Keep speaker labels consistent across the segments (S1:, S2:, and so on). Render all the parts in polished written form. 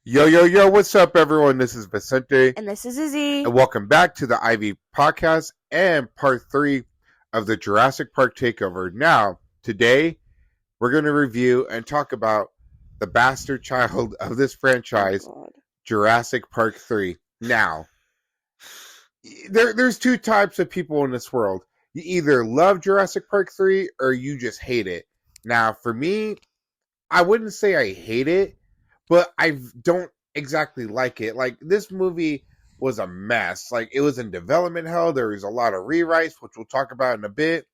S1: Yo, yo, yo, what's up, everyone? This is Vicente,
S2: And this is Izzy.
S1: and welcome back to the Ivy Podcast and part 3 of the Jurassic Park Takeover. Now, today, we're going to review and talk about the bastard child of this
S2: Oh
S1: franchise,
S2: god.
S1: Jurassic Park 3. Now, there's two types of people in this world. You either love Jurassic Park 3 or you just hate it. Now, for me, I wouldn't say I hate it, but I don't exactly like it. Like, this movie was a mess. Like, it was in development hell. There was a lot of rewrites, which we'll talk about in a bit.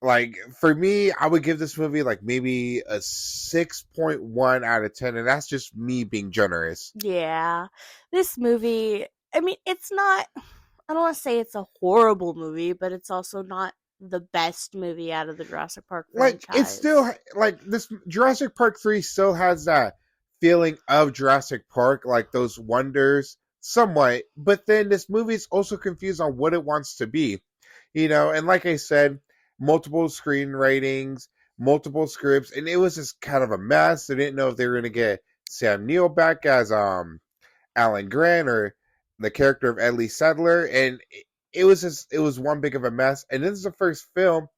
S1: Like, for me, I would give this movie like maybe a 6.1 out of 10, and that's just me being generous.
S2: Yeah. This movie, I mean, it's not, I don't want to say it's a horrible movie, but it's also not the best movie out of the Jurassic Park
S1: Like, it's
S2: franchise.
S1: still, like, this Jurassic Park 3 still has that feeling of Jurassic Park, like those wonders, somewhat. But then this movie is also confused on what it wants to be. And like I said, multiple screenwritings, multiple scripts, and it was just kind of a mess. They didn't know if they were going to get Sam Neill back as Alan Grant or the character of Ellie Sattler, and it was one big of a mess. And this is the first film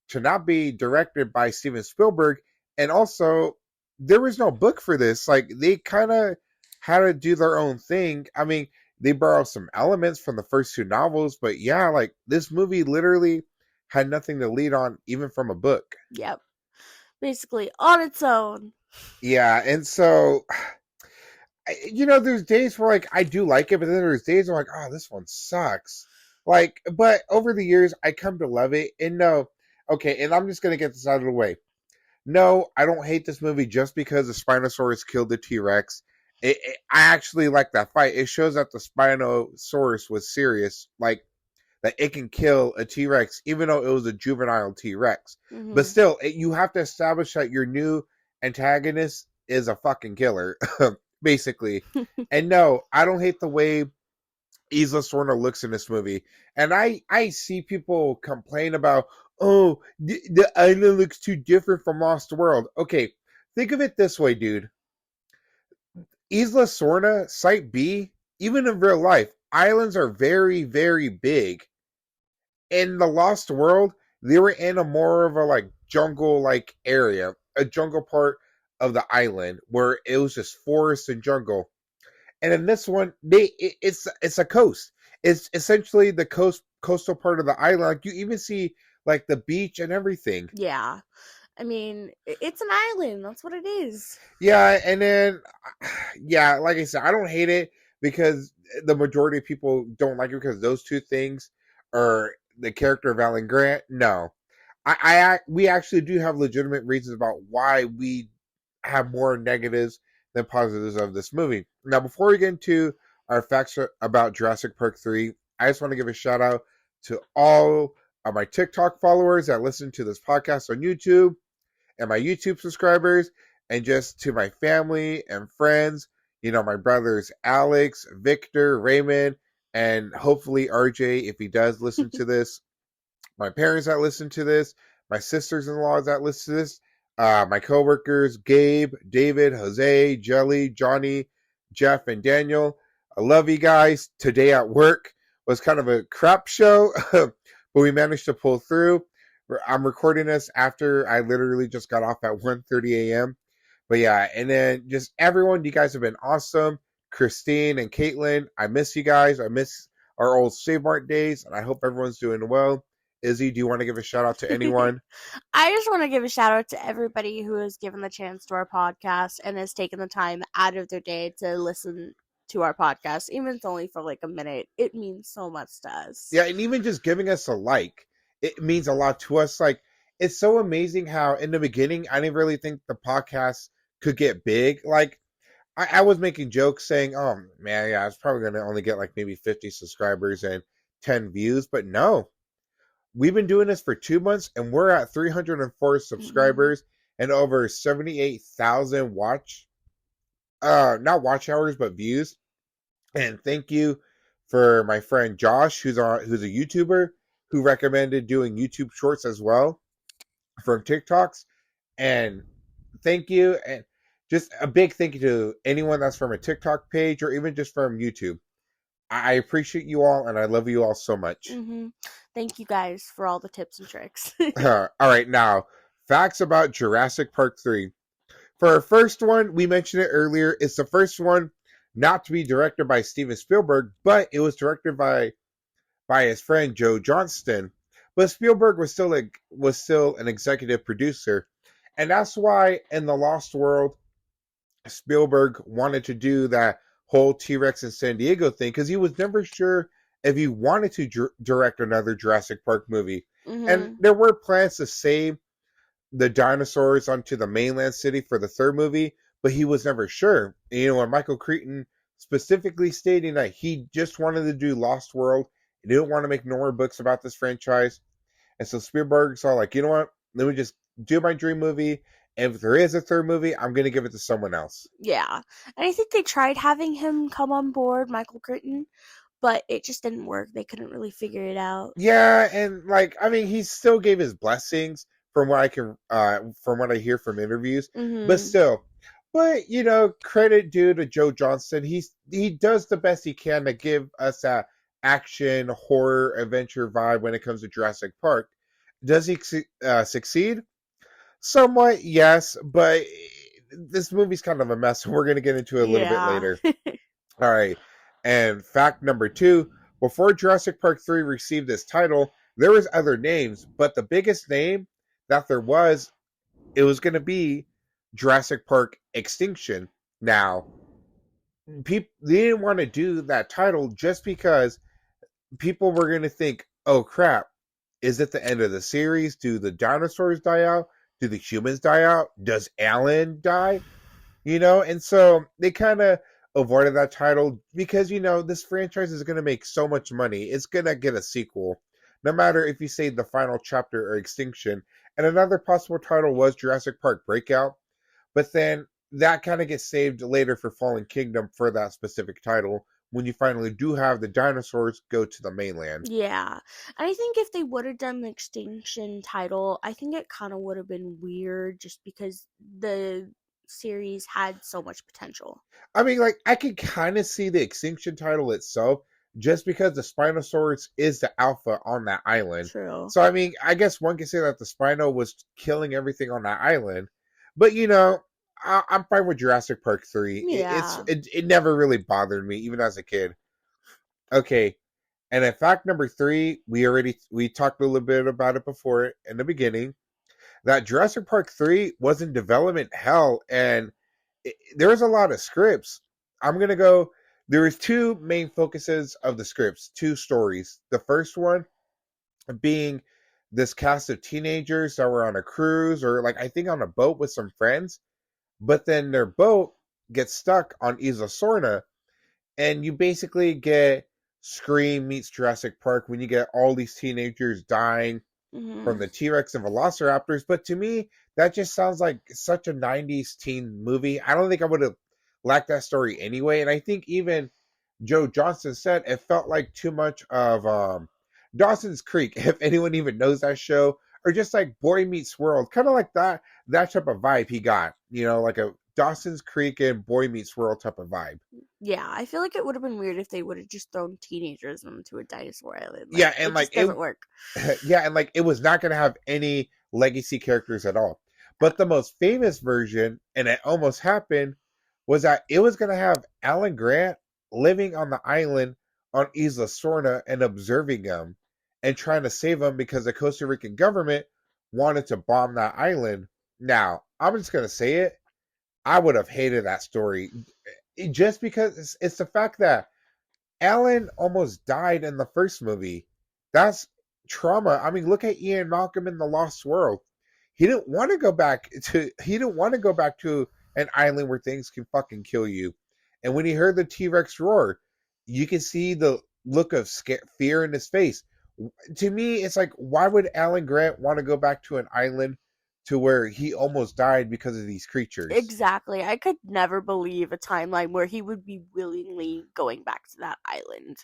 S1: to not be directed by Steven Spielberg, and also there was no book for this. Like, they kind of had to do their own thing. I mean, they borrowed some elements from the first two novels, but yeah, like, this movie literally had nothing to lead on, even from a book.
S2: Yep. Basically on its own.
S1: Yeah, and so there's days where like I do like it, but then there's days where I'm like, oh, this one sucks. Like, but over the years, I come to love it. And no, okay, and I'm just gonna get this out of the way. No, I don't hate this movie just because the Spinosaurus killed the T Rex. I actually like that fight. It shows that the Spinosaurus was serious, like that it can kill a T Rex, even though it was a juvenile T Rex. But
S2: Mm-hmm.
S1: still, you have to establish that your new antagonist is a fucking killer, basically. And no, I don't hate the way Isla Sorna looks in this movie. And I see people complain about, oh, the island looks too different from Lost World. Okay, think of it this way, dude. Isla Sorna, Site B, even in real life, islands are very, very big. In the Lost World, they were in a more of a like jungle like area, a jungle part of the island where it was just forest and jungle. And in this one, it's a coast. It's essentially the coastal part of the island. Like, you even see like the beach and everything.
S2: Yeah. I mean, it's an island. That's what it is.
S1: Yeah, and then yeah, like I said, I don't hate it because the majority of people don't like it because those two things are the character of Alan Grant. No, we actually do have legitimate reasons about why we have more negatives than positives of this movie. Now, before we get into our facts about Jurassic Park 3, I just want to give a shout out to all of my TikTok followers that listen to this podcast on YouTube and my YouTube subscribers, and just to my family and friends. My brothers Alex, Victor, Raymond, and hopefully RJ, if he does listen to this. My parents that listen to this, my sisters-in-law that listen to this, my coworkers Gabe, David, Jose, Jelly, Johnny, Jeff, and Daniel. I love you guys. Today at work was kind of a crap show, but we managed to pull through. I'm recording this after I literally just got off at 1:30 a.m. But yeah, and then just everyone, you guys have been awesome. Christine and Caitlin, I miss you guys. I miss our old Save Mart days, and I hope everyone's doing well. Izzy, do you want to give a shout out to anyone?
S2: I just want to give a shout out to everybody who has given the chance to our podcast and has taken the time out of their day to listen to our podcast, even if it's only for like a minute. It means so much to us.
S1: Yeah, and even just giving us a like, it means a lot to us. Like, it's so amazing how in the beginning, I didn't really think the podcast could get big. Like, I was making jokes saying, oh, man, yeah, I was probably going to only get like maybe 50 subscribers and 10 views. But no, we've been doing this for 2 months and we're at 304
S2: Mhm.
S1: subscribers and over 78,000 not watch hours, but views. And thank you for my friend Josh, who's a YouTuber who recommended doing YouTube shorts as well from TikToks. And thank you. And just a big thank you to anyone that's from a TikTok page or even just from YouTube. I appreciate you all and I love you all so much.
S2: Mm-hmm. Thank you guys for all the tips and tricks.
S1: All right, now, facts about Jurassic Park 3. For our first one, we mentioned it earlier. It's the first one not to be directed by Steven Spielberg, but it was directed by his friend Joe Johnston. But Spielberg was still an executive producer, and that's why in The Lost World, Spielberg wanted to do that whole T Rex in San Diego thing because he was never sure if he wanted to direct another Jurassic Park movie. And
S2: Mm-hmm.
S1: there were plans to save the dinosaurs onto the mainland city for the third movie, but he was never sure. And, and Michael Crichton specifically stating that he just wanted to do Lost World. He didn't want to make no more books about this franchise. And so Spielberg saw, like, you know what? Let me just do my dream movie. And if there is a third movie, I'm going to give it to someone else.
S2: Yeah. And I think they tried having him come on board, Michael Crichton, but it just didn't work. They couldn't really figure it out.
S1: Yeah, and like I mean, he still gave his blessings from what I hear from interviews, but
S2: Mm-hmm.
S1: still, but credit due to Joe Johnston. He does the best he can to give us that action horror adventure vibe when it comes to Jurassic Park. Does he succeed? Somewhat, yes, but this movie's kind of a mess. We're gonna get into it a little bit
S2: Yeah.
S1: later. All right. And fact number 2, before Jurassic Park 3 received its title, there was other names, but the biggest name that there was, it was going to be Jurassic Park Extinction. Now, people they didn't want to do that title just because people were going to think, "Oh crap, is it the end of the series? Do the dinosaurs die out? Do the humans die out? Does Alan die?" And so they kind of avoided that title because this franchise is going to make so much money. It's going to get a sequel, no matter if you say the final chapter or Extinction. And another possible title was Jurassic Park Breakout, but then that kind of gets saved later for Fallen Kingdom for that specific title when you finally do have the dinosaurs go to the mainland.
S2: Yeah. And I think if they would have done the Extinction title, I think it kind of would have been weird just because the series had so much potential.
S1: I mean, like, I can kind of see the Extinction title itself just because the Spinosaurus is the alpha on that island.
S2: True.
S1: So, I mean, I guess one can say that the Spino was killing everything on that island. But, I'm fine with Jurassic Park 3.
S2: Yeah.
S1: It never really bothered me, even as a kid. Okay. And in fact number 3, we talked a little bit about it before in the beginning, that Jurassic Park 3 was in development hell, and there was a lot of scripts. I'm going to go, there was two main focuses of the scripts, two stories. The first one being this cast of teenagers that were on a cruise or like I think on a boat with some friends, but then their boat gets stuck on Isla Sorna, and you basically get Scream meets Jurassic Park when you get all these teenagers dying from
S2: Hmm.
S1: the T-Rex and Velociraptors. But to me, that just sounds like such a 90s teen movie. I don't think I would have liked that story anyway. And I think even Joe Johnston said it felt like too much of Dawson's Creek, if anyone even knows that show, or just like Boy Meets World, kind of like that type of vibe he got, like a Dawson's Creek and Boy Meets World type of vibe.
S2: Yeah, I feel like it would have been weird if they would have just thrown teenagers onto a dinosaur island. Like,
S1: Yeah, and
S2: it
S1: like
S2: just doesn't work.
S1: yeah, and like it was not going to have any legacy characters at all. But the most famous version, and it almost happened, was that it was going to have Alan Grant living on the island on Isla Sorna and observing them and trying to save them because the Costa Rican government wanted to bomb that island. Now, I'm just going to say it. I would have hated that story just because it's the fact that Alan almost died in the first movie. That's trauma. I mean, look at Ian Malcolm in The Lost World. He didn't want to go back to an island where things can fucking kill you. And when he heard the T-Rex roar, you can see the look of fear in his face. To me, it's like, why would Alan Grant want to go back to an island to where he almost died because of these creatures?
S2: Exactly. I could never believe a timeline where he would be willingly going back to that island.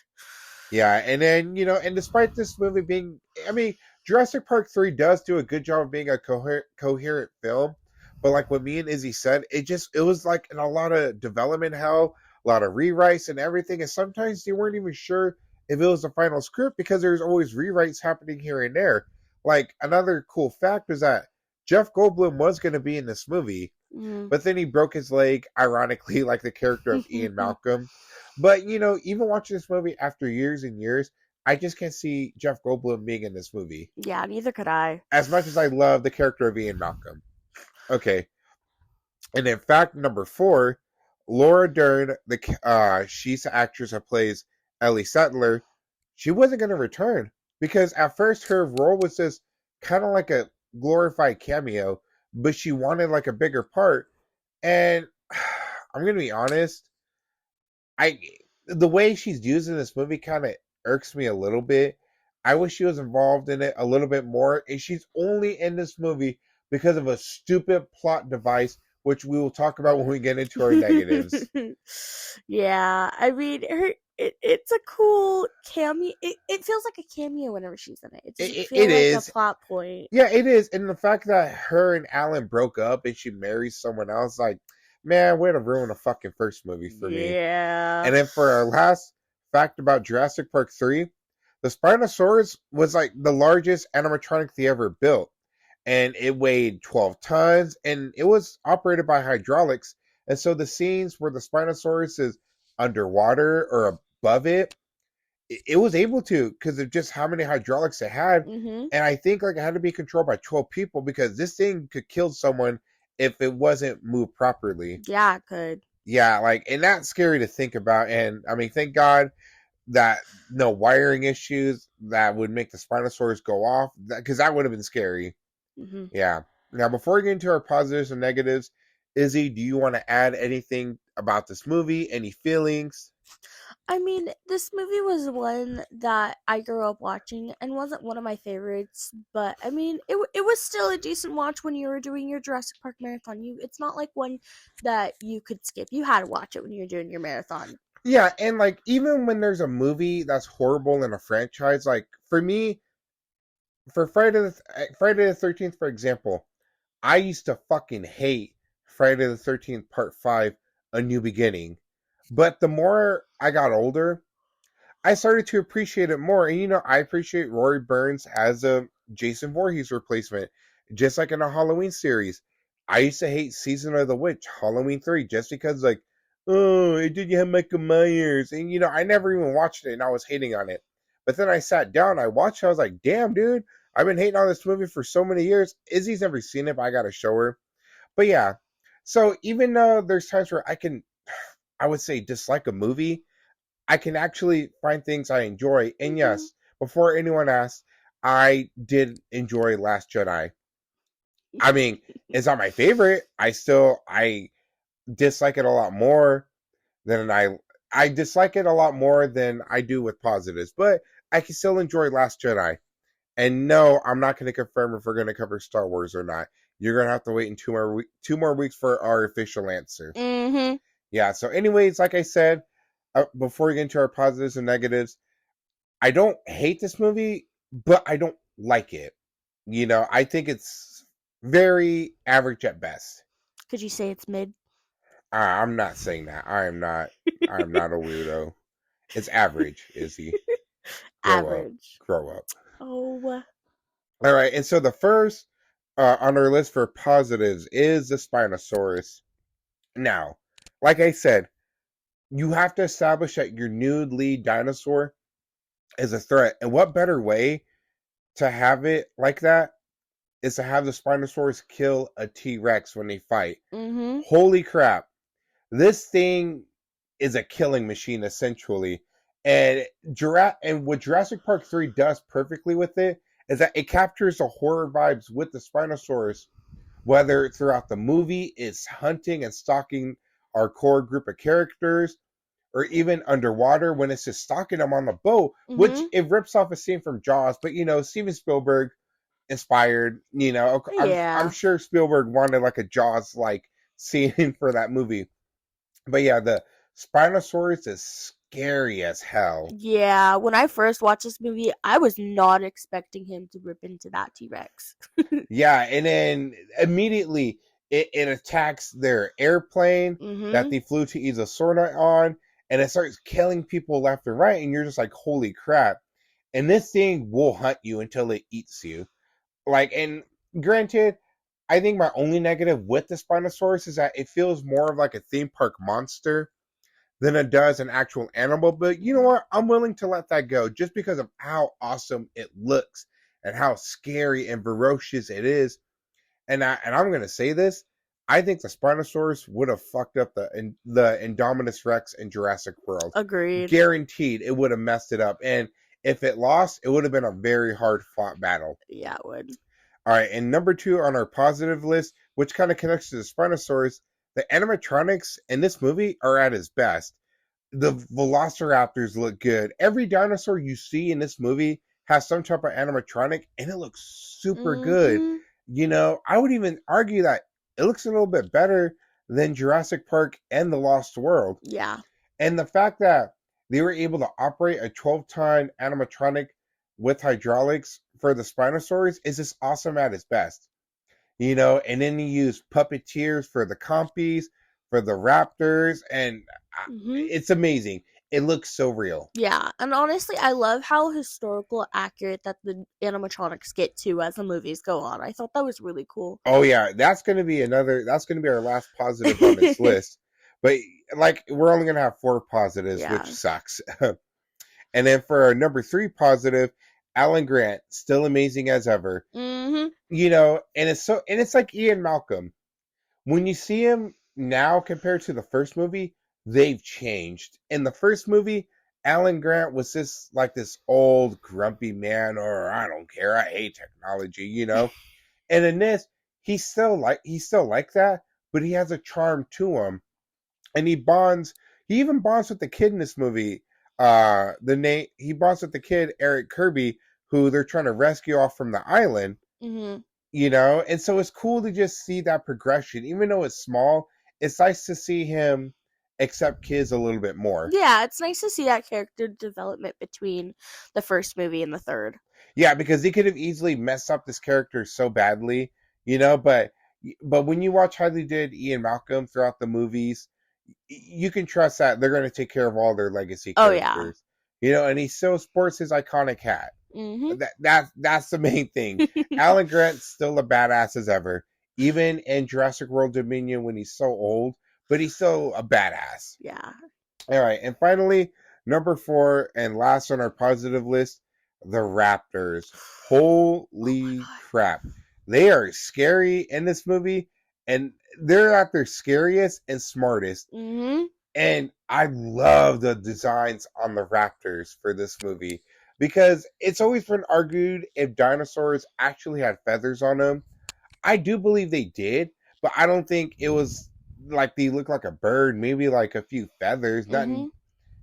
S1: Yeah, and then and despite this movie being, I mean, Jurassic Park 3 does do a good job of being a coherent film, But like what me and Izzy said, it was like in a lot of development hell, a lot of rewrites and everything. And sometimes they weren't even sure if it was the final script because there's always rewrites happening here and there. Like another cool fact is that Jeff Goldblum was going to be in this movie,
S2: Mm.
S1: but then he broke his leg, ironically, like the character of Ian Malcolm. But, you know, even watching this movie after years and years, I just can't see Jeff Goldblum being in this movie.
S2: Yeah, neither could I.
S1: As much as I love the character of Ian Malcolm. Okay. And in fact, number 4, Laura Dern, she's the actress that plays Ellie Sattler. She wasn't going to return because at first her role was just kind of like a glorified cameo, but she wanted like a bigger part. And I'm going to be honest, I the way she's used in this movie kind of irks me a little bit. I wish she was involved in it a little bit more. And she's only in this movie because of a stupid plot device, which we will talk about when we get into our negatives.
S2: Yeah, I mean, it's a cool cameo. It feels like a cameo whenever she's in it. It doesn't feel
S1: It
S2: like
S1: is.
S2: a plot point.
S1: Yeah, it is. And the fact that her and Alan broke up and she marries someone else, like, man, way to ruin a fucking first movie for me.
S2: Yeah.
S1: And then for our last fact about Jurassic Park 3, the Spinosaurus was like the largest animatronic they ever built. And it weighed 12 tons and it was operated by hydraulics. And so the scenes where the Spinosaurus is underwater or above it was able to because of just how many hydraulics it had.
S2: Mm-hmm.
S1: And I think like it had to be controlled by 12 people because this thing could kill someone if it wasn't moved properly.
S2: Yeah, it could.
S1: Yeah, like, and that's scary to think about. And I mean, thank God that no wiring issues that would make the Spinosaurus go off because that would have been scary.
S2: Mm-hmm.
S1: Yeah. Now, before we get into our positives and negatives, Izzy, do you want to add anything about this movie? Any feelings?
S2: I mean, this movie was one that I grew up watching and wasn't one of my favorites, but I mean, it was still a decent watch when you were doing your Jurassic Park marathon. It's not like one that you could skip. You had to watch it when you were doing your marathon.
S1: Yeah, and like even when there's a movie that's horrible in a franchise, like for me, for Friday the 13th, for example, I used to fucking hate Friday the 13th Part 5, A New Beginning. But the more I got older, I started to appreciate it more. And, you know, I appreciate Rory Burns as a Jason Voorhees replacement, just like in a Halloween series. I used to hate Season of the Witch, Halloween 3, just because, like, oh, it didn't have Michael Myers. And, you know, I never even watched it and I was hating on it. But then I sat down, I watched it, I was like, damn, dude, I've been hating on this movie for so many years. Izzy's never seen it, but I gotta show her. But yeah, so even though there's times where I would say dislike a movie, I can actually find things I enjoy. And yes, before anyone asks, I did enjoy Last Jedi. I mean, it's not my favorite. I dislike it a lot more than I dislike it a lot more than I do with positives, but I can still enjoy Last Jedi. And no, I'm not going to confirm if we're going to cover Star Wars or not. You're going to have to wait in 2 more weeks for our official answer.
S2: Mm-hmm.
S1: Yeah, so anyways, like I said, before we get into our positives and negatives, I don't hate this movie, but I don't like it. You know, I think it's very average at best.
S2: Could you say it's mid?
S1: I'm not saying that. I'm not a weirdo. It's average, Izzy.
S2: Average.
S1: Grow up.
S2: Oh.
S1: All right, and so the first on our list for positives is the Spinosaurus. Now, like I said, you have to establish that your new lead dinosaur is a threat. And what better way to have it like that is to have the Spinosaurus kill a T-Rex when they fight.
S2: Mm-hmm.
S1: Holy crap. This thing is a killing machine, essentially. And what Jurassic Park 3 does perfectly with it is that it captures the horror vibes with the Spinosaurus, whether throughout the movie it's hunting and stalking our core group of characters, or even underwater when it's just stalking them on the boat, which it rips off a scene from Jaws. But, you know, Steven Spielberg inspired, you know, I'm sure Spielberg wanted like a Jaws-like scene for that movie. But yeah, the Spinosaurus is scary as hell.
S2: Yeah, when I first watched this movie, I was not expecting him to rip into that T-Rex.
S1: Yeah, and then immediately it attacks their airplane that
S2: Mm-hmm.
S1: they flew to Isosorna on, and it starts killing people left and right, and you're just like, holy crap. And this thing will hunt you until it eats you. Like, and granted, I think my only negative with the Spinosaurus is that it feels more of like a theme park monster than it does an actual animal. But you know what? I'm willing to let that go just because of how awesome it looks and how scary and ferocious it is. And I'm gonna say this. I think the Spinosaurus would have fucked up the Indominus Rex in Jurassic World.
S2: Agreed.
S1: Guaranteed, it would have messed it up. And if it lost, it would have been a very hard fought battle.
S2: Yeah, it would.
S1: All right, and number two on our positive list, which kind of connects to the Spinosaurus, the animatronics in this movie are at its best. The Velociraptors look good. Every dinosaur you see in this movie has some type of animatronic, and it looks super good.
S2: Mm-hmm.
S1: You know, I would even argue that it looks a little bit better than Jurassic Park and The Lost World.
S2: Yeah.
S1: And the fact that they were able to operate a 12-ton animatronic with hydraulics for the Spinosaurus is just awesome at its best. You know, and then you use puppeteers for the compies, for the raptors, and
S2: Mm-hmm.
S1: it's amazing. It looks so real.
S2: Yeah, and honestly, I love how historical accurate that the animatronics get to as the movies go on. I thought that was really cool.
S1: Oh yeah, that's gonna be our last positive on this list. But like we're only gonna have 4 positives, which
S2: Yeah.
S1: sucks. And then for our number 3 positive, Alan Grant, still amazing as ever.
S2: Mm-hmm.
S1: You know, and it's like Ian Malcolm. When you see him now compared to the first movie, they've changed. In the first movie, Alan Grant was this old grumpy man, or I don't care, I hate technology, you know. And in this, he's still like that, but he has a charm to him, and he even bonds with the kid in this movie. He bonds with the kid Eric Kirby, who they're trying to rescue off from the island,
S2: Mm-hmm.
S1: you know. And so it's cool to just see that progression, even though it's small. It's nice to see him accept kids a little bit more.
S2: Yeah, it's nice to see that character development between the first movie and the third.
S1: Yeah, because he could have easily messed up this character so badly, you know. But when you watch how they did Ian Malcolm throughout the movies, you can trust that they're going to take care of all their legacy
S2: Oh yeah.
S1: characters, you know. And he still sports his iconic hat.
S2: Mm-hmm.
S1: That's the main thing. Alan Grant's still a badass as ever, even in Jurassic World Dominion when he's so old, but he's still a badass.
S2: Yeah.
S1: All right, and finally, number 4 and last on our positive list, the Raptors. Holy crap. They are scary in this movie, and they're at their scariest and smartest.
S2: Mm-hmm.
S1: And I love the designs on the Raptors for this movie because it's always been argued if dinosaurs actually had feathers on them. I do believe they did, but I don't think it was like they look like a bird, maybe like a few feathers,
S2: Mm-hmm.
S1: nothing,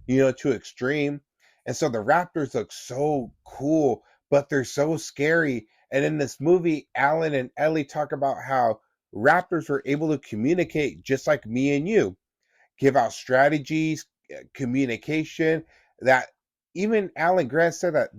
S1: you know, too extreme. And so the Raptors look so cool, but they're so scary. And in this movie, Alan and Ellie talk about how Raptors were able to communicate just like me and you, give out strategies, communication. That even Alan Grant said that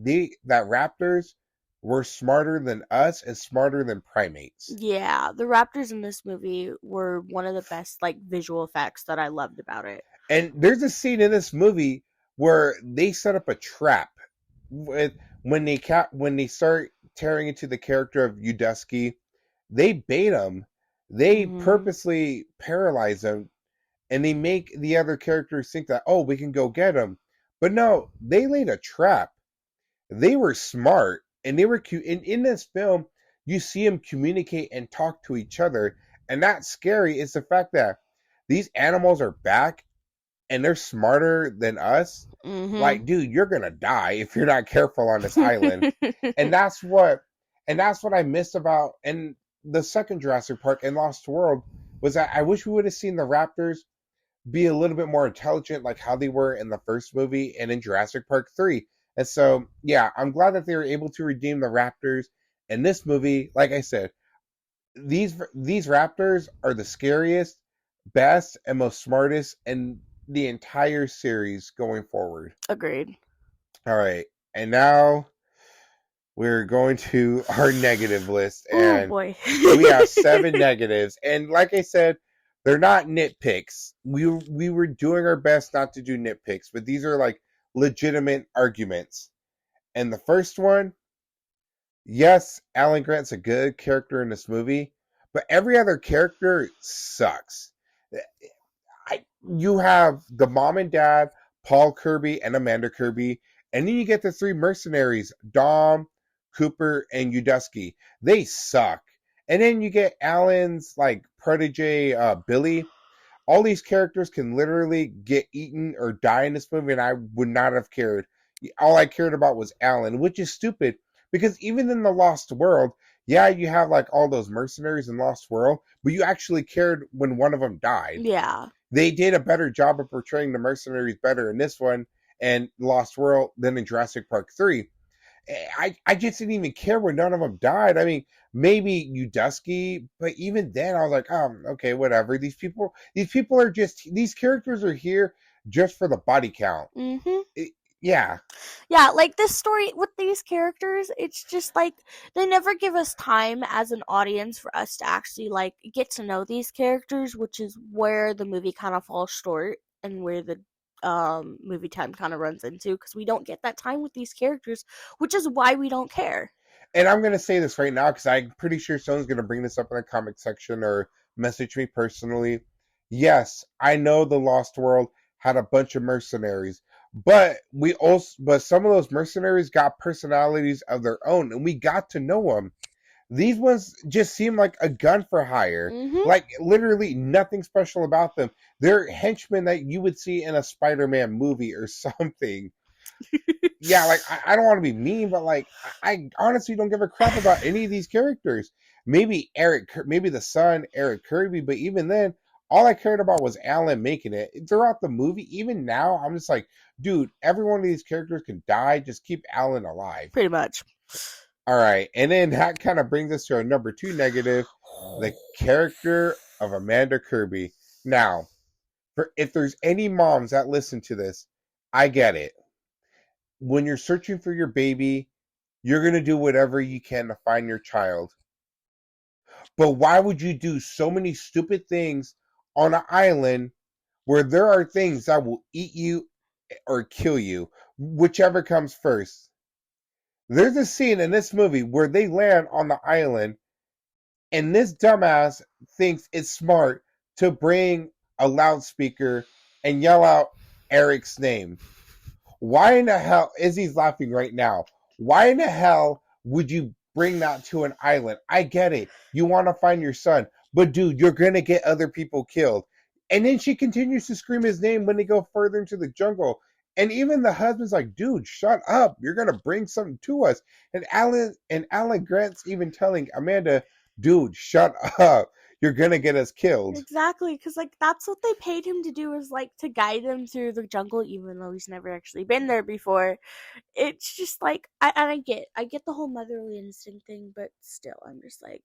S1: Raptors were smarter than us and smarter than primates.
S2: Yeah, the raptors in this movie were one of the best like visual effects that I loved about it.
S1: And there's a scene in this movie where they set up a trap with when they start tearing into the character of Udusky. They bait him. They
S2: Mm-hmm.
S1: purposely paralyze him, and they make the other characters think that, oh, we can go get him. But no, they laid a trap. They were smart, and they were cute. In this film, you see them communicate and talk to each other, and that's scary. Is the fact that these animals are back and they're smarter than us.
S2: Mm-hmm.
S1: Like, dude, you're gonna die if you're not careful on this island. And that's what I missed about in the second Jurassic Park and Lost World was that I wish we would have seen the Raptors be a little bit more intelligent, like how they were in the first movie and in Jurassic Park 3. And so, yeah, I'm glad that they were able to redeem the Raptors in this movie. Like I said, these Raptors are the scariest, best, and most smartest in the entire series going forward.
S2: Agreed.
S1: All right, and now we're going to our negative list,
S2: Oh
S1: and
S2: boy.
S1: we have 7 negatives. And like I said, they're not nitpicks. We were doing our best not to do nitpicks, but these are like legitimate arguments. And the first one, yes, Alan Grant's a good character in this movie, but every other character sucks. You have the mom and dad, Paul Kirby and Amanda Kirby, and then you get the 3 mercenaries, Dom, Cooper, and Udusky. They suck. And then you get Alan's like protege, Billy. All these characters can literally get eaten or die in this movie, and I would not have cared. All I cared about was Alan, which is stupid because even in the Lost World, yeah, you have like all those mercenaries in Lost World, but you actually cared when one of them died.
S2: Yeah.
S1: They did a better job of portraying the mercenaries better in this one and Lost World than in Jurassic Park 3. I just didn't even care when none of them died. I mean, maybe Udusky, but even then, I was like, okay, whatever. These people are just these characters are here just for the body count.
S2: Mhm.
S1: Yeah,
S2: Yeah, like this story with these characters, it's just like they never give us time as an audience for us to actually like get to know these characters, which is where the movie kind of falls short and where the movie time kind of runs into because we don't get that time with these characters, which is why we don't care.
S1: and I'm gonna say this right now because I'm pretty sure someone's gonna bring this up in the comment section or message me personally. Yes, I know the Lost World had a bunch of mercenaries, but some of those mercenaries got personalities of their own, and we got to know them. These ones just seem like a gun for hire.
S2: Mhm.
S1: Like literally nothing special about them. They're henchmen that you would see in a Spider-Man movie or something. Yeah, like I don't want to be mean, but like I honestly don't give a crap about any of these characters. Maybe the son Eric Kirby, but even then, all I cared about was Alan making it throughout the movie. Even now, I'm just like, dude, every one of these characters can die. Just keep Alan alive.
S2: Pretty much.
S1: All right, and then that kind of brings us to our number 2 negative, the character of Amanda Kirby. Now, if there's any moms that listen to this, I get it. When you're searching for your baby, you're going to do whatever you can to find your child. But why would you do so many stupid things on an island where there are things that will eat you or kill you, whichever comes first? There's a scene in this movie where they land on the island, and this dumbass thinks it's smart to bring a loudspeaker and yell out Eric's name. Why in the hell Izzy's laughing right now? Why in the hell would you bring that to an island? I get it. You want to find your son, but dude, you're gonna get other people killed. And then she continues to scream his name when they go further into the jungle. And even the husband's like, dude, shut up. You're gonna bring something to us. And Alan Grant's even telling Amanda, dude, shut up. You're gonna get us killed.
S2: Exactly, because like that's what they paid him to do is like to guide him through the jungle, even though he's never actually been there before. It's just like I get the whole motherly instinct thing, but still, I'm just like,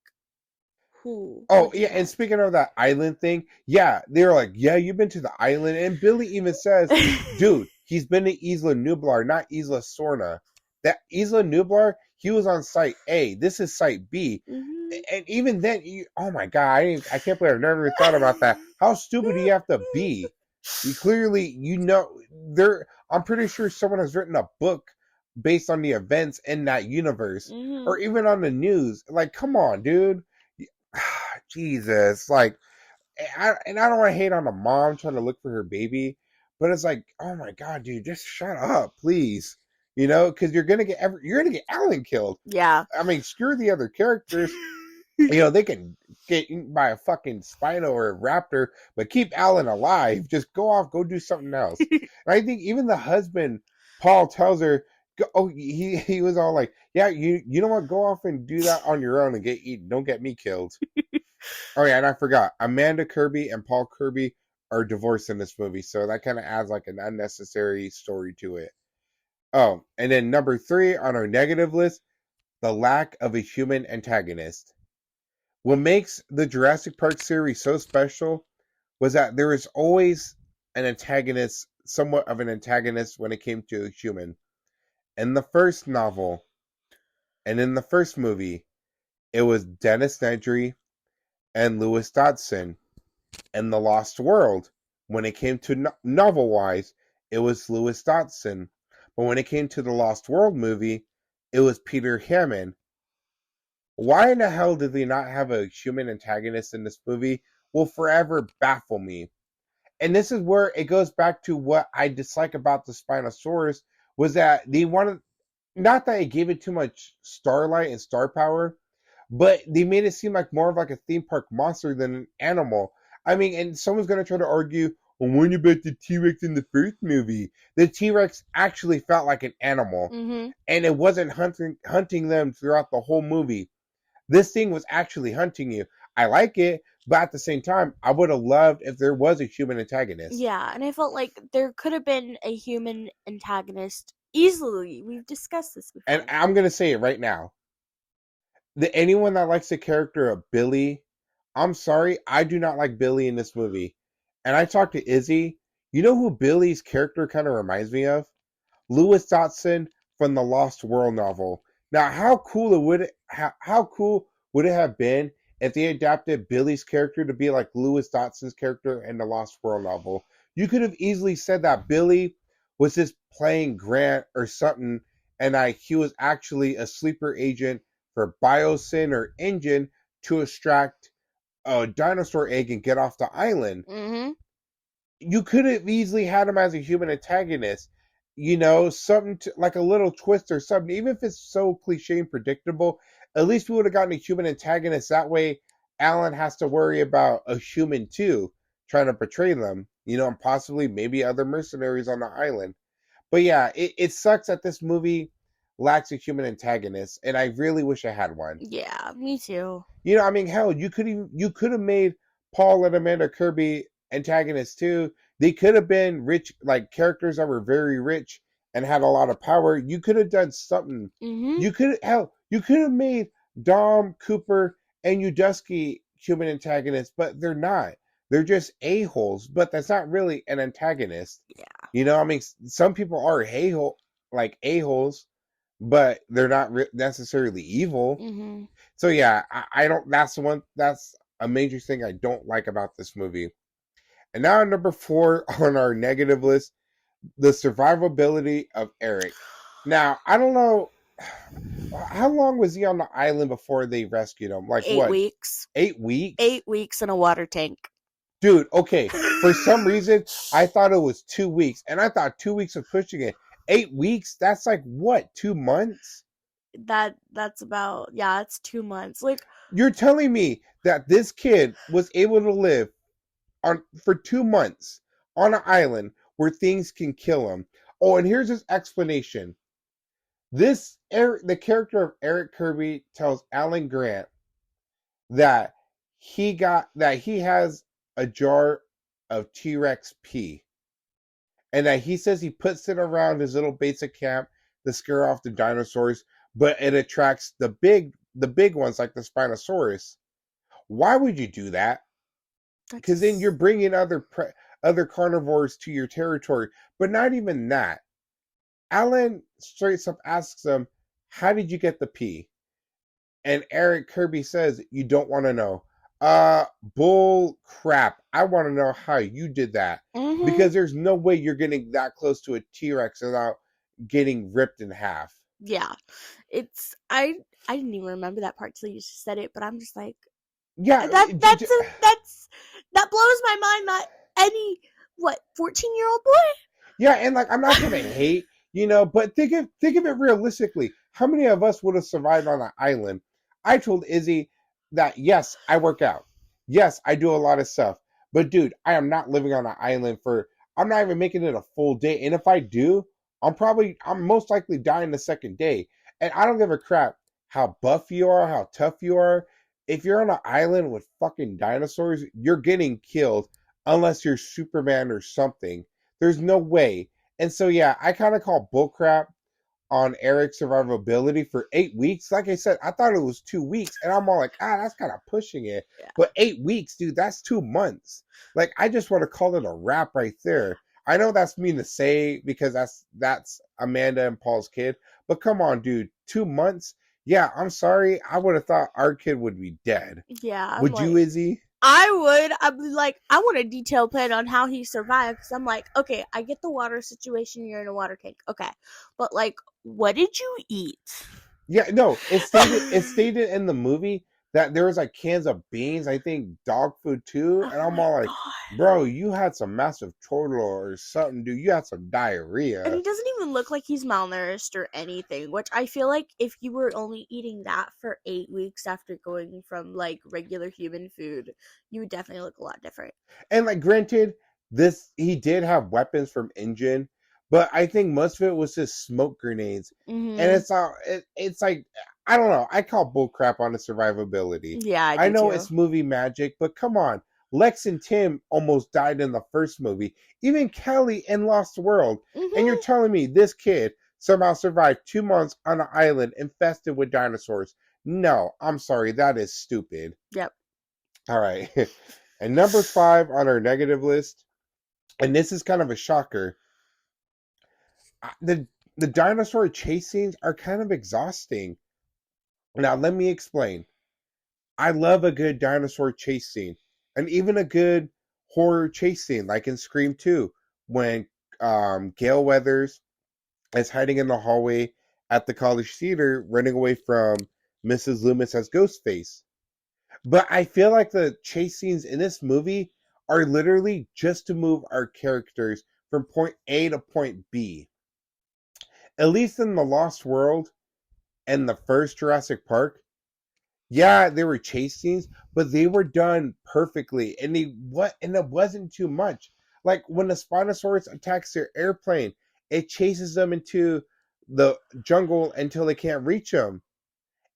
S2: who
S1: Oh
S2: would do
S1: yeah, and
S2: that?
S1: speaking of that island thing, yeah, they were like, "Yeah, you've been to the island," and Billy even says, "Dude, he's been to Isla Nublar, not Isla Sorna. That Isla Nublar, he was on Site A. This is Site B."
S2: Mhm.
S1: And even then, oh my god, I can't believe I've never thought about that. How stupid do you have to be? You clearly, there. I'm pretty sure someone has written a book based on the events in that universe, or
S2: Mhm.
S1: even on the news. Like, come on, dude. Jesus, like, and I don't want to hate on a mom trying to look for her baby, but it's like, oh my god, dude, just shut up, please. Because you're gonna get Alan killed.
S2: Yeah.
S1: I mean, screw the other characters. They can get eaten by a fucking Spino or a raptor, but keep Alan alive. Just go off, go do something else. And I think even the husband, Paul, tells her, "Oh, he was all like, yeah, you know what? Go off and do that on your own and get eaten. Don't get me killed." Oh yeah, and I forgot. Amanda Kirby and Paul Kirby are divorced in this movie, so that kind of adds like an unnecessary story to it. Oh, and then number 3 on our negative list, the lack of a human antagonist. What makes the Jurassic Park series so special was that there was always an antagonist, somewhat of an antagonist when it came to a human. In the first novel, And in the first movie, it was Dennis Nedry and Lewis Dodson. And The Lost World, when it came to novel-wise, it was Lewis Dodson. But when it came to the Lost World movie, it was Peter Hammond. Why in the hell did they not have a human antagonist in this movie will forever baffle me. And this is where it goes back to what I dislike about the Spinosaurus was that they wanted, not that it gave it too much starlight and star power, but they made it seem like more of like a theme park monster than an animal. I mean, and someone's going to try to argue, well, when about the T-Rex in the first movie? The T-Rex actually felt like an animal, and it wasn't hunting them throughout the whole movie. This thing was actually hunting you. I like it, but at the same time, I would have loved if there was a human antagonist.
S2: Yeah, and I felt like there could have been a human antagonist easily. We've discussed this before.
S1: And I'm going to say it right now. Anyone that likes the character of Billy, I'm sorry, I do not like Billy in this movie. And I talked to Izzy. You know who Billy's character kind of reminds me of? Lewis Dodson from the Lost World novel. Now, how cool would it have been if they adapted Billy's character to be like Lewis Dodson's character in the Lost World novel? You could have easily said that Billy was just playing Grant or something, and he was actually a sleeper agent for Biosyn or Engine to extract a dinosaur egg and get off the island. You could have easily had him as a human antagonist. Something like a little twist or something. Even if it's so cliche and predictable, at least we would have gotten a human antagonist. That way, Alan has to worry about a human too, trying to betray them. And possibly maybe other mercenaries on the island. But yeah, it sucks that this movie lacks a human antagonist, and I really wish I had one.
S2: Yeah, me too.
S1: Hell, you could have made Paul and Amanda Kirby antagonists too. They could have been rich, like characters that were very rich and had a lot of power. You could have done something. You could have made Dom, Cooper, and Udusky human antagonists, but they're not. They're just a-holes, but that's not really an antagonist.
S2: Yeah.
S1: Some people are a-holes, but they're not necessarily evil. So yeah, I don't. That's a major thing I don't like about this movie. And now number 4 on our negative list, the survivability of Eric. Now, I don't know, how long was he on the island before they rescued him? Like
S2: 8 weeks.
S1: 8 weeks?
S2: 8 weeks in a water tank.
S1: Dude, okay. For some reason, I thought it was 2 weeks. And I thought 2 weeks of pushing it. 8 weeks? That's like what? 2 months?
S2: That's about, yeah, it's 2 months. Like,
S1: you're telling me that this kid was able to live for 2 months on an island where things can kill him. Oh, and here's his explanation. The character of Eric Kirby tells Alan Grant that he has a jar of T-Rex pee, and that he says he puts it around his little basic camp to scare off the dinosaurs, but it attracts the big ones like the Spinosaurus. Why would you do that? Because then you're bringing other carnivores to your territory. But not even that. Alan straight up asks him, how did you get the pee? And Eric Kirby says, you don't want to know. Bull crap. I want to know how you did that. Because there's no way you're getting that close to a T-Rex without getting ripped in half.
S2: Yeah. I didn't even remember that part till you just said it, but I'm just like,
S1: yeah,
S2: that blows my mind that any 14-year-old boy?
S1: Yeah, and like I'm not gonna hate, but think of it realistically. How many of us would have survived on an island? I told Izzy that yes, I work out. Yes, I do a lot of stuff. But dude, I am not living on an island I'm not even making it a full day. And if I do, I'm most likely dying the second day. And I don't give a crap how buff you are, how tough you are. If you're on an island with fucking dinosaurs, you're getting killed unless you're Superman or something. There's no way. And so, yeah, I kind of call bullcrap on Eric's survivability for 8 weeks. Like I said, I thought it was 2 weeks. And I'm all like, that's kind of pushing it. Yeah. But 8 weeks, dude, that's 2 months. Like, I just want to call it a wrap right there. I know that's mean to say because that's Amanda and Paul's kid. But come on, dude, 2 months? Yeah, I'm sorry. I would have thought our kid would be dead.
S2: Yeah, I'm
S1: Would you,
S2: like,
S1: Izzy?
S2: I would. I'd be like, I want a detailed plan on how he survived. Because I'm like, okay, I get the water situation. You're in a water tank. Okay. But, like, what did you eat?
S1: Yeah, no, it stated in the movie that there was like cans of beans, I think dog food too,
S2: Oh
S1: and I'm
S2: my
S1: all like,
S2: god.
S1: bro, you had some massive turtle or something, dude. You had some
S2: And
S1: diarrhea.
S2: he doesn't even look like he's malnourished or anything, which I feel like if you were only eating that for 8 weeks after going from like regular human food, you would definitely look a lot different.
S1: And like granted, this he did have weapons from Engine, but I think most of it was just smoke grenades. And
S2: Mm-hmm.
S1: it's like I don't know. I call bull crap on the survivability.
S2: Yeah, I
S1: I
S2: do
S1: know
S2: too.
S1: it's movie magic, but come on. Lex and Tim almost died in the first movie. Even Kelly in Lost World. And you're
S2: Mm-hmm.
S1: telling me this kid somehow survived 2 months on an island infested with dinosaurs. No, I'm sorry, that is stupid.
S2: Yep.
S1: All right. And number 5 on our negative list, and this is kind of a shocker. The dinosaur chase scenes are kind of exhausting. Now let me explain. I love a good dinosaur chase scene, and even a good horror chase scene, like in Scream 2, when Gale Weathers is hiding in the hallway at the college theater, running away from Mrs. Loomis as Ghostface. But I feel like the chase scenes in this movie are literally just to move our characters from point A to point B. At least in the Lost World and the first Jurassic Park, yeah, there were chase scenes, but they were done perfectly, and it wasn't too much. Like when the Spinosaurus attacks their airplane, it chases them into the jungle until they can't reach them.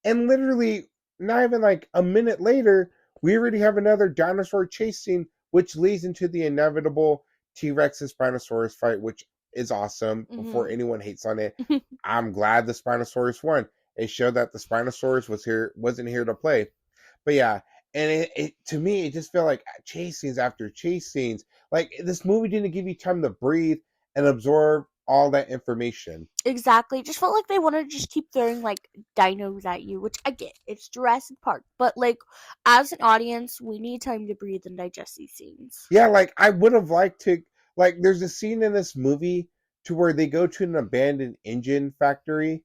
S1: And literally, not even like a minute later, we already have another dinosaur chase scene, which leads into the inevitable T Rex and Spinosaurus fight, which is awesome. Before
S2: Mm-hmm.
S1: anyone hates on it, I'm glad the Spinosaurus won. It showed that the Spinosaurus wasn't here to play. But yeah, and it to me, it just felt like chase scenes after chase scenes. Like this movie didn't give you time to breathe and absorb all that information.
S2: Exactly. Just felt like they wanted to just keep throwing like dinos at you, which I get. It's Jurassic Park, but like as an audience, we need time to breathe and digest these scenes.
S1: Yeah, like I would have liked to like there's a scene in this movie to where they go to an abandoned engine factory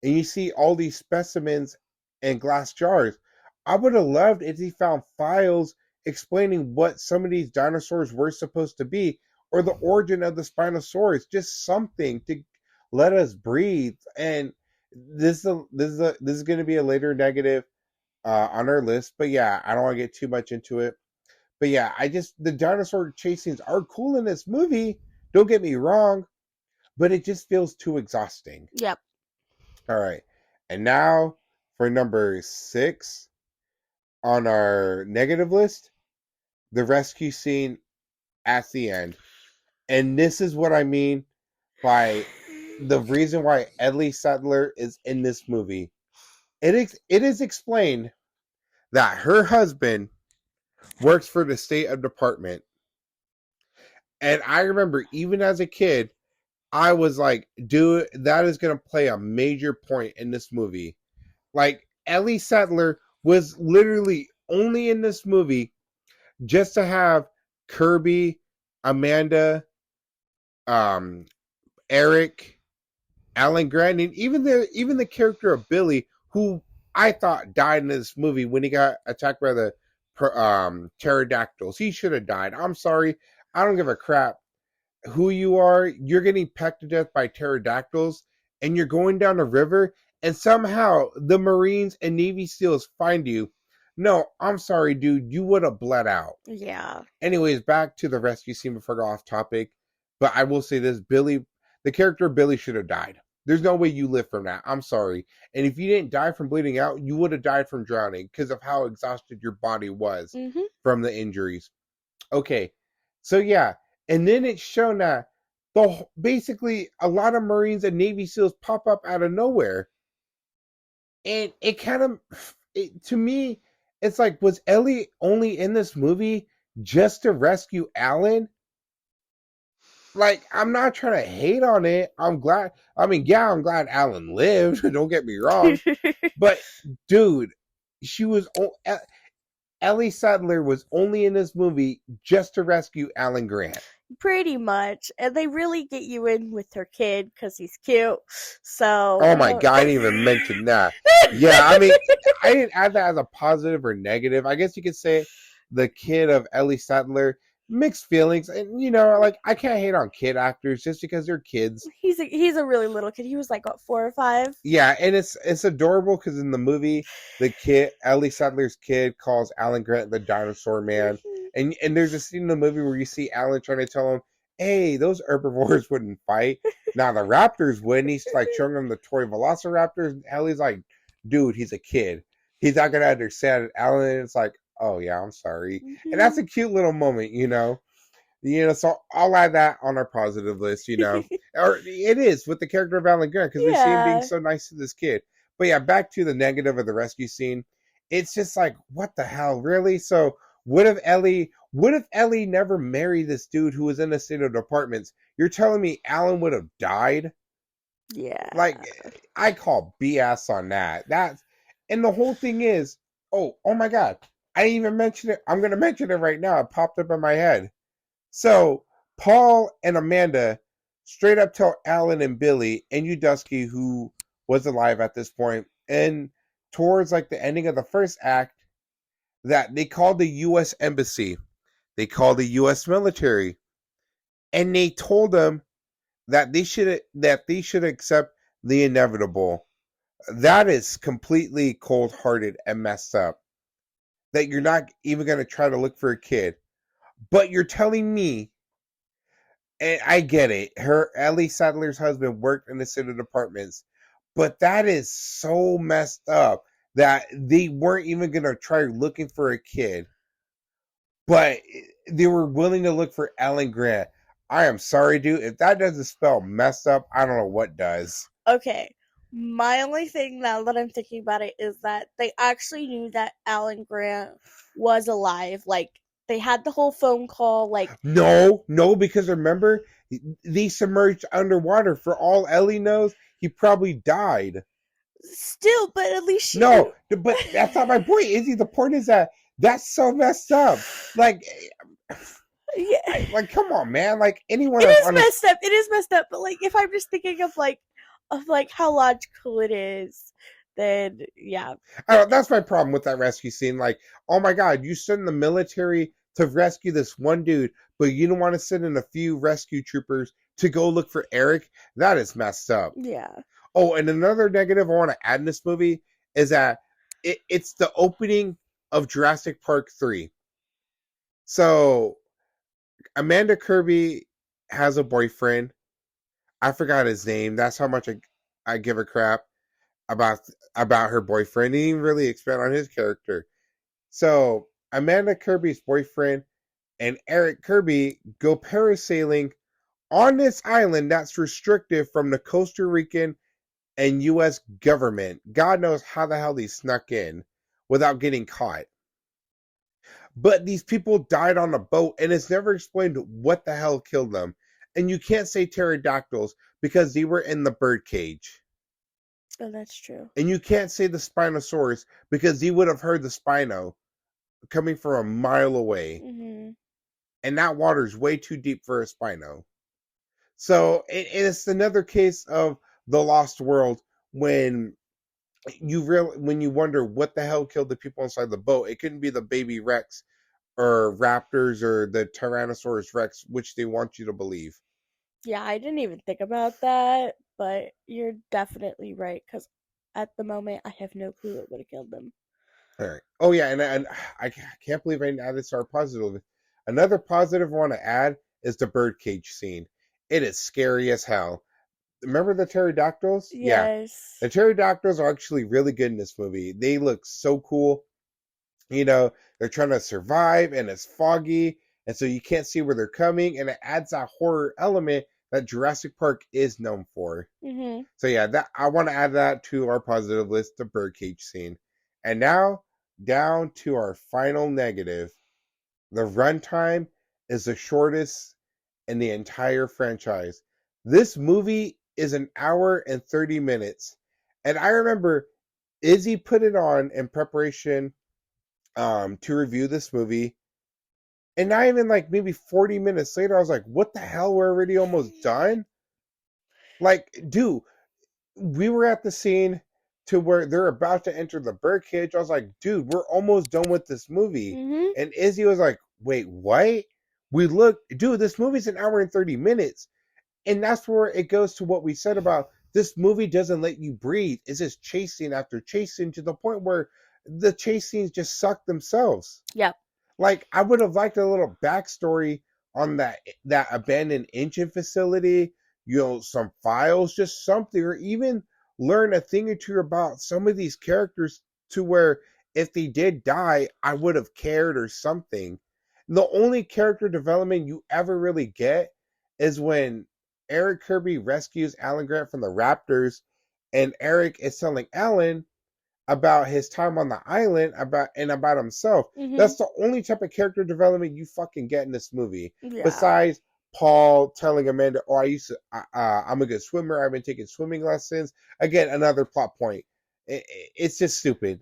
S1: and you see all these specimens in glass jars. I would have loved if he found files explaining what some of these dinosaurs were supposed to be or the origin of the Spinosaurus, just something to let us breathe. And this is going to be a later negative on our list, but yeah, I don't want to get too much into it. But yeah, the dinosaur chasings are cool in this movie. Don't get me wrong, but it just feels too exhausting.
S2: Yep.
S1: All right. And now for number 6 on our negative list, the rescue scene at the end. And this is what I mean by the reason why Ellie Sattler is in this movie. It is explained that her husband works for the state of department. And I remember even as a kid, I was like, dude, that is going to play a major point in this movie. Like, Ellie Sattler was literally only in this movie just to have Kirby, Amanda, um, Eric, Alan Grant, and even the character of Billy, who I thought died in this movie when he got attacked by the pterodactyls. He should have died. I'm sorry. I don't give a crap who you are. You're getting pecked to death by pterodactyls, and you're going down a river, and somehow the Marines and Navy SEALs find you. No, I'm sorry, dude. You would have bled out.
S2: Yeah.
S1: Anyways, back to the rescue scene before I go off topic. But I will say this: the character Billy should have died. There's no way you live from that. I'm sorry. And if you didn't die from bleeding out, you would have died from drowning because of how exhausted your body was
S2: Mhm.
S1: from the injuries. Okay, so yeah, and then it's shown that basically a lot of Marines and Navy SEALs pop up out of nowhere, and it kind of to me, it's like was Ellie only in this movie just to rescue Alan? like, I'm not trying to hate on it. I'm glad. I mean, yeah, I'm glad Alan lived. Don't get me wrong, but dude, she was Ellie Sattler was only in this movie just to rescue Alan Grant.
S2: Pretty much. And they really get you in with her kid because he's cute. So.
S1: Oh my god, I didn't even mention that. Yeah, I mean, I didn't add that as a positive or negative. I guess you could say the kid of Ellie Sattler, mixed feelings, and like I can't hate on kid actors just because they're kids.
S2: He's a really little kid. He was like, what, 4 or 5?
S1: Yeah, and it's adorable because in the movie, the kid Ellie Sattler's kid calls Alan Grant the dinosaur man, and there's a scene in the movie where you see Alan trying to tell him, "Hey, those herbivores wouldn't fight. Now the raptors would." And he's like showing him the toy Velociraptors. And Ellie's like, "Dude, he's a kid. He's not gonna understand it." Alan is like, "Oh yeah, I'm sorry," and that's a cute little moment, so I'll add that on our positive list, or it is with the character of Alan Grant because we see him being so nice to this kid. But yeah, back to the negative of the rescue scene. It's just like, what the hell, really? So what if Ellie never married this dude who was in a state of apartments? You're telling me Alan would have died?
S2: Yeah.
S1: Like, I call BS on that. And the whole thing is, oh my god, I didn't even mention it. I'm gonna mention it right now. It popped up in my head. So Paul and Amanda straight up tell Alan and Billy and Udusky, who was alive at this point, and towards like the ending of the first act, that they called the U.S. Embassy, they called the U.S. military, and they told them that they should accept the inevitable. That is completely cold-hearted and messed up. That you're not even going to try to look for a kid, but you're telling me. And I get it. Ellie Sattler's husband worked in the city departments, but that is so messed up that they weren't even gonna try looking for a kid, but they were willing to look for Alan Grant. I am sorry, dude. If that doesn't spell messed up, I don't know what does.
S2: Okay. My only thing now that I'm thinking about it is that they actually knew that Alan Grant was alive. Like, they had the whole phone call. Like,
S1: no, because remember, they submerged underwater. For all Ellie knows, he probably died.
S2: Still, but at least
S1: no, but that's not my point. Izzy, the point is that that's so messed up. Like,
S2: yeah.
S1: Like, come on, man. Like, anyone
S2: it
S1: else
S2: is messed up. It is messed up. But like, if I'm just thinking of how logical it is, then yeah.
S1: That's my problem with that rescue scene. Like, oh my god, you send the military to rescue this one dude, but you don't want to send in a few rescue troopers to go look for Eric? That is messed up.
S2: Yeah.
S1: Oh, and another negative I want to add in this movie is that it's the opening of Jurassic Park 3. So, Amanda Kirby has a boyfriend. I forgot his name. That's how much I give a crap about her boyfriend. He didn't really expand on his character. So Amanda Kirby's boyfriend and Eric Kirby go parasailing on this island that's restricted from the Costa Rican and U.S. government. God knows how the hell they snuck in without getting caught. But these people died on a boat, and it's never explained what the hell killed them. And you can't say pterodactyls because they were in the bird cage.
S2: Oh, that's true.
S1: And you can't say the Spinosaurus because you would have heard the Spino coming from a mile away.
S2: Mm-hmm.
S1: And that water's way too deep for a Spino. So it's another case of the Lost World when you wonder what the hell killed the people inside the boat. It couldn't be the baby Rex or raptors or the Tyrannosaurus Rex, which they want you to believe.
S2: Yeah, I didn't even think about that, but you're definitely right, because at the moment, I have no clue what would have killed them.
S1: All right. Oh, yeah, and I can't believe I didn't add this to our positive. Another positive I want to add is the birdcage scene. It is scary as hell. Remember the pterodactyls?
S2: Yes.
S1: Yeah. The pterodactyls are actually really good in this movie. They look so cool. They're trying to survive, and it's foggy, and so you can't see where they're coming, and it adds that horror element that Jurassic Park is known for.
S2: Mm-hmm.
S1: So yeah, that I want to add that to our positive list, the birdcage scene. And now down to our final negative. The runtime is the shortest in the entire franchise. This movie is an hour and 30 minutes. And I remember Izzy put it on in preparation to review this movie. And not even like maybe 40 minutes later, I was like, what the hell? We're already almost done? Like, dude, we were at the scene to where they're about to enter the birdcage. I was like, dude, we're almost done with this movie.
S2: Mm-hmm.
S1: And Izzy was like, wait, what? We looked, dude, this movie's an hour and 30 minutes. And that's where it goes to what we said about this movie doesn't let you breathe. It's just chasing after chasing to the point where the chase scenes just suck themselves.
S2: Yep.
S1: Like, I would have liked a little backstory on that abandoned engine facility, some files, just something, or even learn a thing or two about some of these characters to where if they did die, I would have cared or something. The only character development you ever really get is when Eric Kirby rescues Alan Grant from the Raptors, and Eric is telling Alan about his time on the island about himself.
S2: Mm-hmm.
S1: That's the only type of character development you fucking get in this movie.
S2: Yeah.
S1: Besides Paul telling Amanda, "Oh, I'm a good swimmer. I've been taking swimming lessons." Again, another plot point. It's just stupid.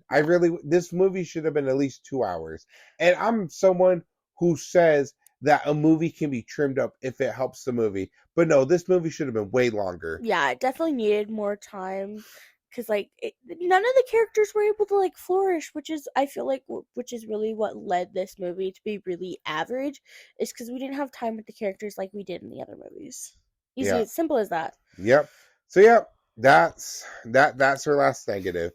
S1: This movie should have been at least 2 hours. And I'm someone who says that a movie can be trimmed up if it helps the movie. But no, this movie should have been way longer.
S2: Yeah, it definitely needed more time because none of the characters were able to flourish, which is I feel like which is really what led this movie to be really average, is because we didn't have time with the characters like we did in the other movies. Easy,
S1: Yeah.
S2: it's simple as that.
S1: Yep. So yep, that's our last negative.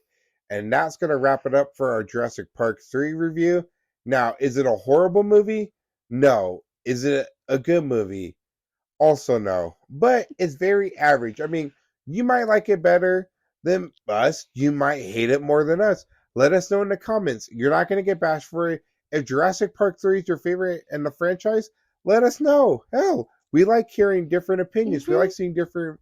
S1: And that's gonna wrap it up for our Jurassic Park 3 review. Now, is it a horrible movie? No. Is it a good movie? Also no. But it's very average. I mean, you might like it better than us. You might hate it more than us. Let us know in the comments. You're not going to get bashed for it. If Jurassic Park 3 is your favorite in the franchise, let us know. Hell, we like hearing different opinions.
S2: Mm-hmm.
S1: We like seeing different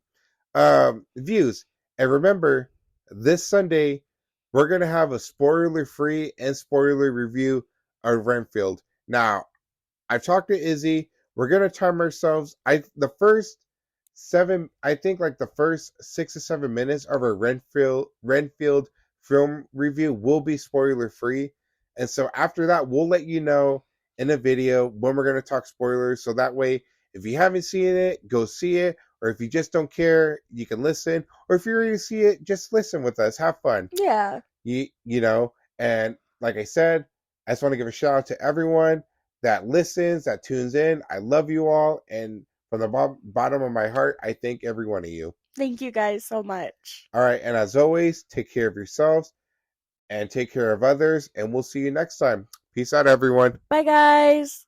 S1: views. And remember, this Sunday, we're going to have a spoiler-free and spoiler review of Renfield. Now, I've talked to Izzy. We're gonna time ourselves. The first 6 or 7 minutes of our Renfield film review will be spoiler free, and so after that, we'll let you know in a video when we're gonna talk spoilers. So that way, if you haven't seen it, go see it, or if you just don't care, you can listen, or if you're ready to see it, just listen with us, have fun.
S2: Yeah.
S1: You know, and like I said, I just want to give a shout out to everyone that listens, that tunes in. I love you all. And from the bottom of my heart, I thank every one of you.
S2: Thank you guys so much.
S1: All right. And as always, take care of yourselves and take care of others. And we'll see you next time. Peace out, everyone.
S2: Bye, guys.